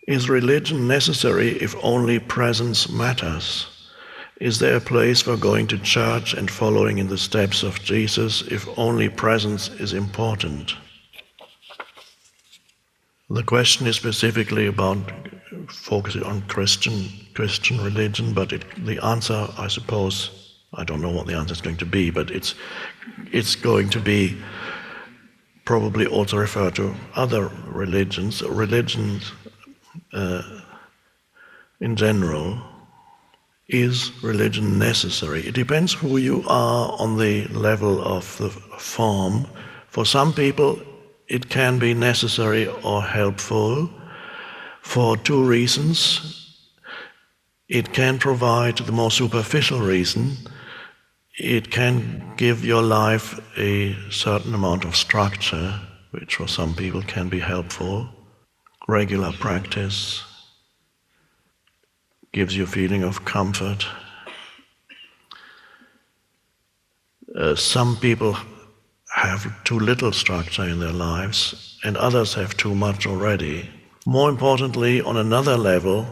Is religion necessary if only presence matters? Is there a place for going to church and following in the steps of Jesus if only presence is important? The question is specifically about focusing on Christian religion, but the answer, I suppose, I don't know what the answer is going to be, but it's going to be probably also refer to other religions. Religions in general. Is religion necessary? It depends who you are on the level of the form. For some people, it can be necessary or helpful for two reasons. It can provide the more superficial reason. It can give your life a certain amount of structure, which for some people can be helpful. Regular practice gives you a feeling of comfort. Some people have too little structure in their lives, and others have too much already. More importantly, on another level,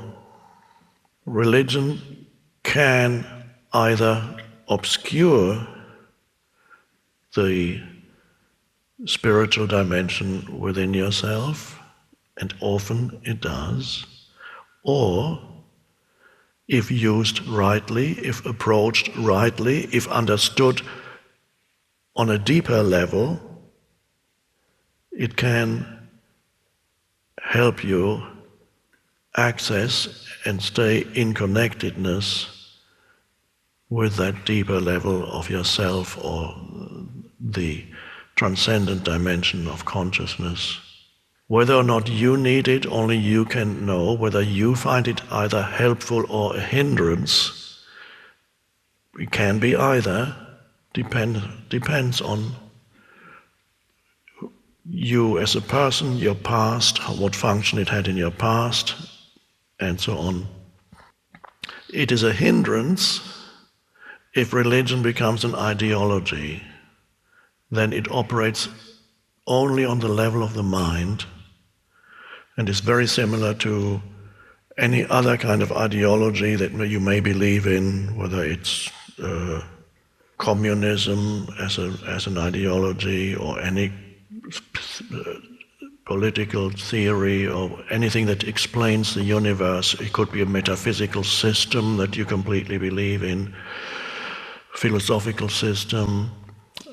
religion can either obscure the spiritual dimension within yourself, and often it does, or if used rightly, if approached rightly, if understood on a deeper level, it can help you access and stay in connectedness with that deeper level of yourself or the transcendent dimension of consciousness. Whether or not you need it, only you can know. Whether you find it either helpful or a hindrance, it can be either, depends on you as a person, your past, what function it had in your past, and so on. It is a hindrance if religion becomes an ideology. Then it operates only on the level of the mind, and is very similar to any other kind of ideology that you may believe in, whether it's communism as an ideology, or any political theory, or anything that explains the universe. It could be a metaphysical system that you completely believe in, philosophical system,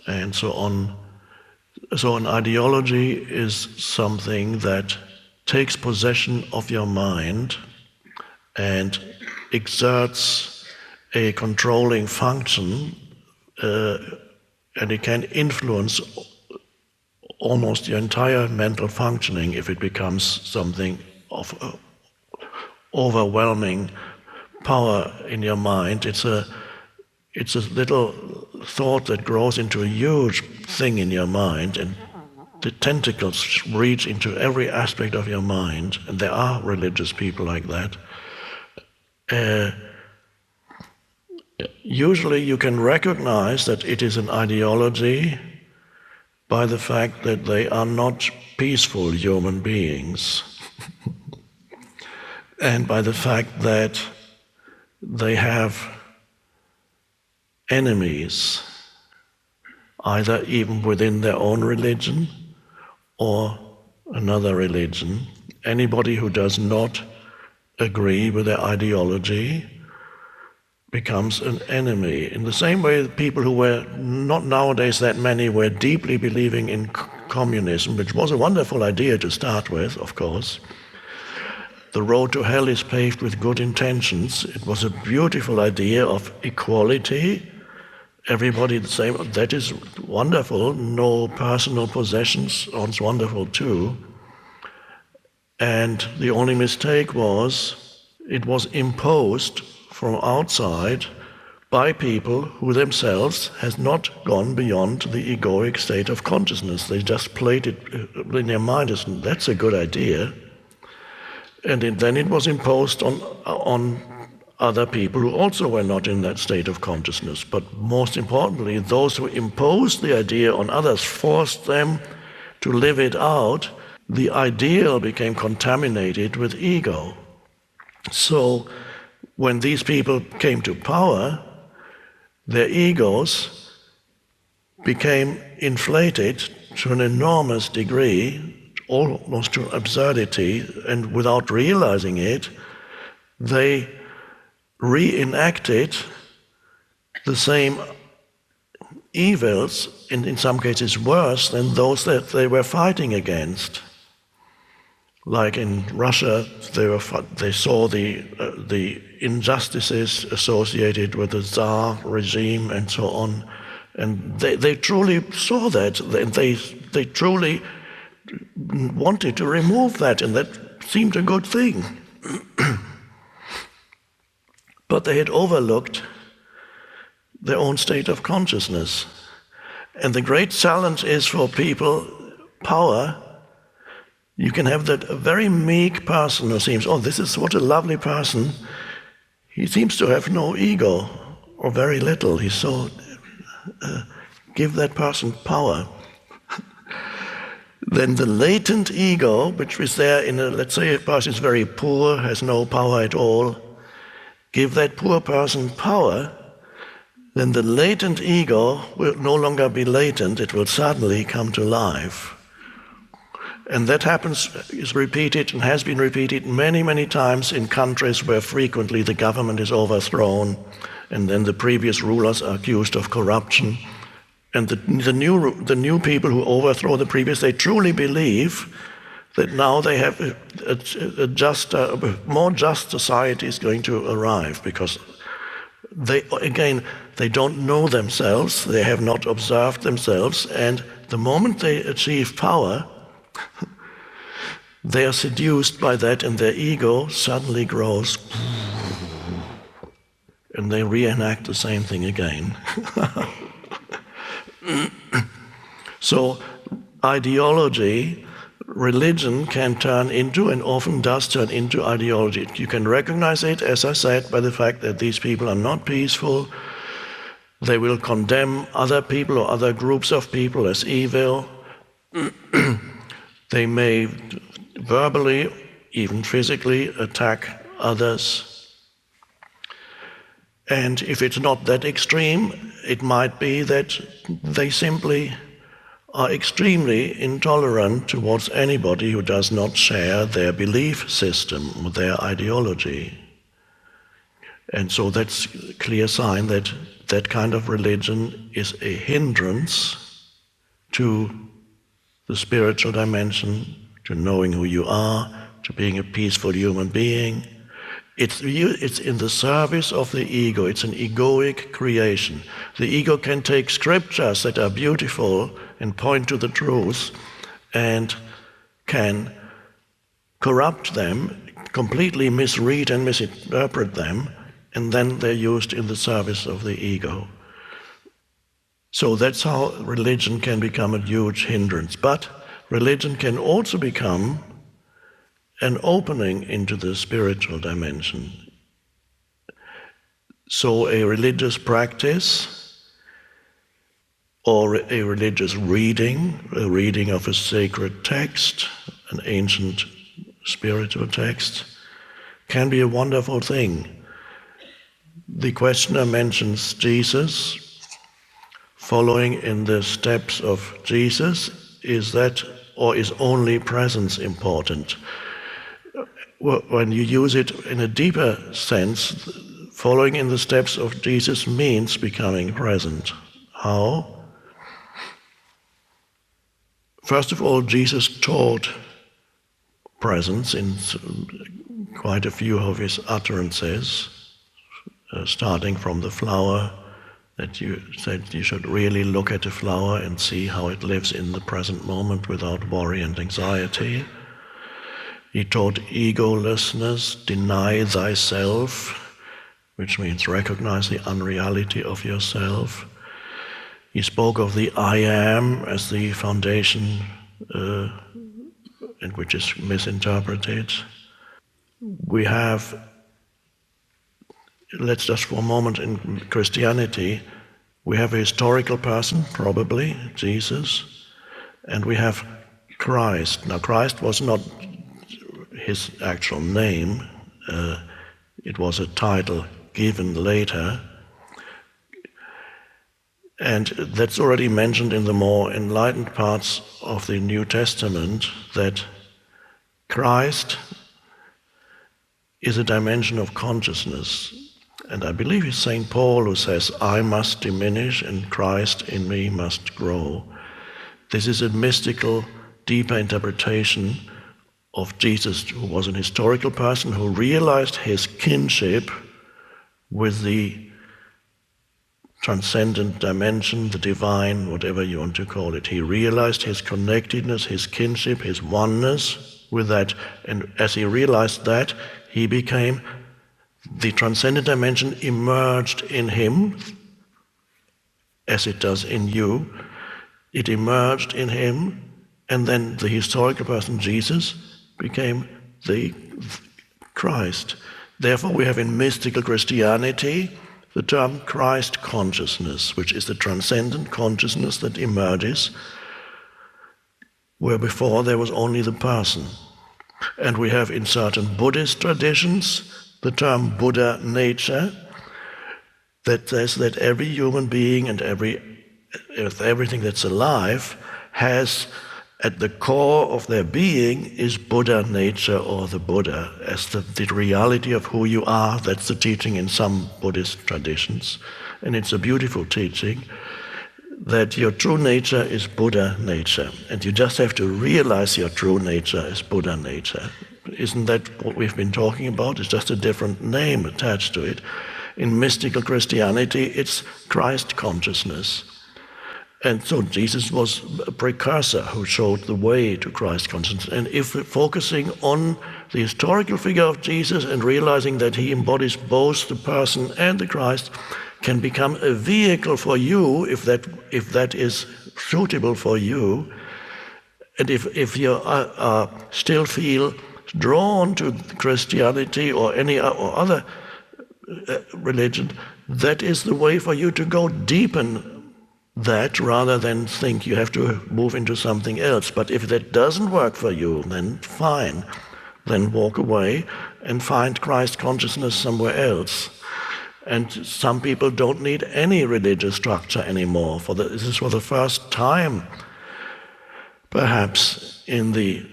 and so on. So an ideology is something that takes possession of your mind and exerts a controlling function, and it can influence almost your entire mental functioning if it becomes something of overwhelming power in your mind. It's a little thought that grows into a huge thing in your mind, and the tentacles reach into every aspect of your mind, and there are religious people like that. Usually you can recognize that it is an ideology by the fact that they are not peaceful human beings, and by the fact that they have enemies, either even within their own religion or another religion. Anybody who does not agree with their ideology becomes an enemy. In the same way that people who were, not nowadays that many, were deeply believing in communism, which was a wonderful idea to start with, of course. The road to hell is paved with good intentions. It was a beautiful idea of equality. Everybody the same, that is wonderful. No personal possessions, that's wonderful too. And the only mistake was, it was imposed from outside by people who themselves has not gone beyond the egoic state of consciousness. They just played it in their mind as, that's a good idea. And then it was imposed on other people who also were not in that state of consciousness. But most importantly, those who imposed the idea on others forced them to live it out the ideal became contaminated with ego. So when these people came to power, their egos became inflated to an enormous degree, almost to absurdity, and without realizing it, they reenacted the same evils, in some cases worse than those that they were fighting against. Like in Russia, they saw the injustices associated with the Tsar regime and so on, and they truly saw that, and they truly wanted to remove that, and that seemed a good thing. But they had overlooked their own state of consciousness. And the great challenge is for people, power. You can have that very meek person who seems, oh, this is what a lovely person. He seems to have no ego, or very little. He's so, give that person power. Then the latent ego, which is there let's say a person is very poor, has no power at all, give that poor person power, then the latent ego will no longer be latent, it will suddenly come to life. And that is repeated and has been repeated many, many times in countries where frequently the government is overthrown, and then the previous rulers are accused of corruption. And the new people who overthrow the previous, they truly believe that now they have a more just society is going to arrive, because they don't know themselves, they have not observed themselves, and the moment they achieve power, they are seduced by that, and their ego suddenly grows, and they reenact the same thing again. So ideology, religion can turn into, and often does turn into, ideology. You can recognize it, as I said, by the fact that these people are not peaceful. They will condemn other people or other groups of people as evil. They may verbally, even physically, attack others. And if it's not that extreme, it might be that they simply are extremely intolerant towards anybody who does not share their belief system, their ideology. And so that's a clear sign that that kind of religion is a hindrance to the spiritual dimension, to knowing who you are, to being a peaceful human being. It's in the service of the ego. It's an egoic creation. The ego can take scriptures that are beautiful and point to the truth, and can corrupt them, completely misread and misinterpret them, and then they're used in the service of the ego. So that's how religion can become a huge hindrance. But religion can also become an opening into the spiritual dimension. So a religious practice, or a religious reading, a reading of a sacred text, an ancient spiritual text, can be a wonderful thing. The questioner mentions Jesus. Following in the steps of Jesus, is that, or is only presence important? When you use it in a deeper sense, following in the steps of Jesus means becoming present. How? First of all, Jesus taught presence in quite a few of his utterances, starting from the flower, that you said you should really look at a flower and see how it lives in the present moment without worry and anxiety. He taught egolessness, deny thyself, which means recognize the unreality of yourself. He spoke of the I am as the foundation, and which is misinterpreted. We have, let's just for a moment in Christianity, we have a historical person, probably Jesus, and we have Christ. Now, Christ was not his actual name. It was a title given later. And that's already mentioned in the more enlightened parts of the New Testament, that Christ is a dimension of consciousness. And I believe it's St. Paul who says, I must diminish and Christ in me must grow. This is a mystical, deeper interpretation of Jesus, who was an historical person who realized his kinship with the transcendent dimension, the divine, whatever you want to call it. He realized his connectedness, his kinship, his oneness with that. And as he realized that, he became, the transcendent dimension emerged in him, as it does in you. It emerged in him, and then the historical person, Jesus, became the Christ. Therefore, we have in mystical Christianity the term Christ consciousness, which is the transcendent consciousness that emerges where before there was only the person. And we have in certain Buddhist traditions the term Buddha nature, that says that every human being and everything that's alive has at the core of their being is Buddha nature, or the Buddha as the reality of who you are. That's the teaching in some Buddhist traditions. And it's a beautiful teaching that your true nature is Buddha nature. And you just have to realize your true nature is Buddha nature. Isn't that what we've been talking about? It's just a different name attached to it. In mystical Christianity, it's Christ consciousness. And so Jesus was a precursor who showed the way to Christ consciousness. And if we're focusing on the historical figure of Jesus and realizing that he embodies both the person and the Christ, can become a vehicle for you, if that is suitable for you. And if you still feel drawn to Christianity or any or other religion, that is the way for you to go deepen that, rather than think you have to move into something else. But if that doesn't work for you, then fine. Then walk away and find Christ consciousness somewhere else. And some people don't need any religious structure anymore. This is for the first time, perhaps, in the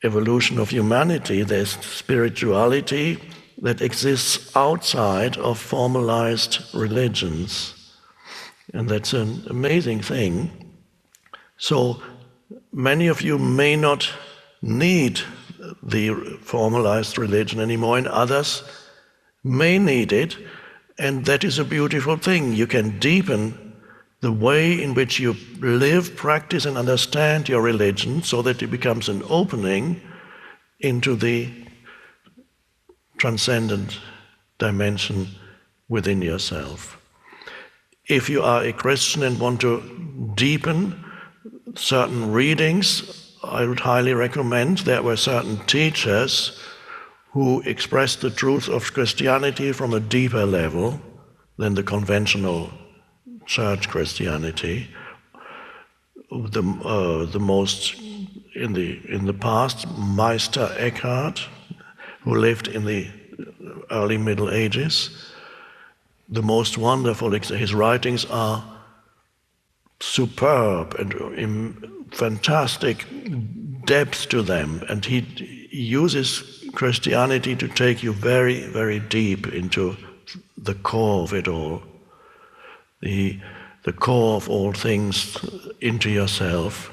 evolution of humanity, there's spirituality that exists outside of formalized religions. And that's an amazing thing. So many of you may not need the formalized religion anymore, and others may need it, and that is a beautiful thing. You can deepen the way in which you live, practice, and understand your religion so that it becomes an opening into the transcendent dimension within yourself. If you are a Christian and want to deepen certain readings, I would highly recommend. There were certain teachers who expressed the truth of Christianity from a deeper level than the conventional church Christianity. The most in the past, Meister Eckhart, who lived in the early Middle Ages. The most wonderful, his writings are superb and fantastic depth to them, and he uses Christianity to take you very, very deep into the core of it all, the core of all things, into yourself.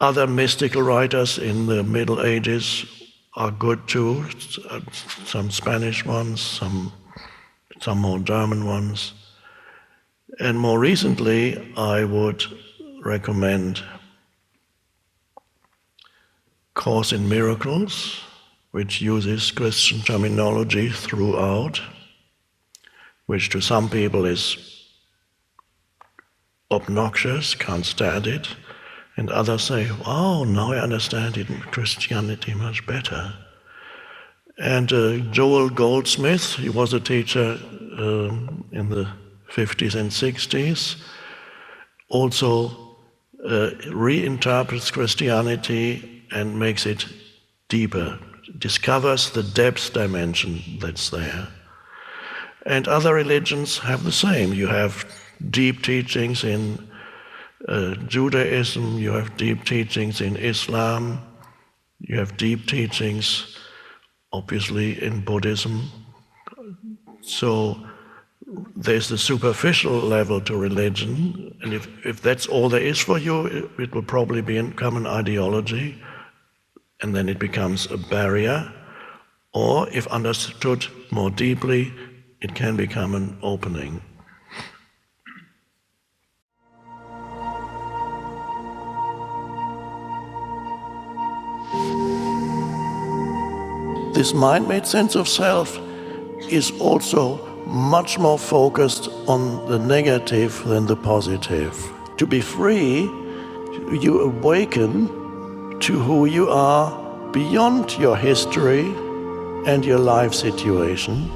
Other mystical writers in the Middle Ages are good too, some Spanish ones, some more German ones. And more recently, I would recommend Course in Miracles, which uses Christian terminology throughout, which to some people is obnoxious, can't stand it, and others say, oh, now I understand it in Christianity much better. And Joel Goldsmith, he was a teacher in the 50s and 60s, also reinterprets Christianity and makes it deeper, discovers the depth dimension that's there. And other religions have the same. You have deep teachings in Judaism, you have deep teachings in Islam, you have deep teachings, obviously, in Buddhism. So there's the superficial level to religion, and if that's all there is for you, it will probably become an ideology, and then it becomes a barrier. Or, if understood more deeply, it can become an opening. This mind-made sense of self is also much more focused on the negative than the positive. To be free, you awaken to who you are beyond your history and your life situation.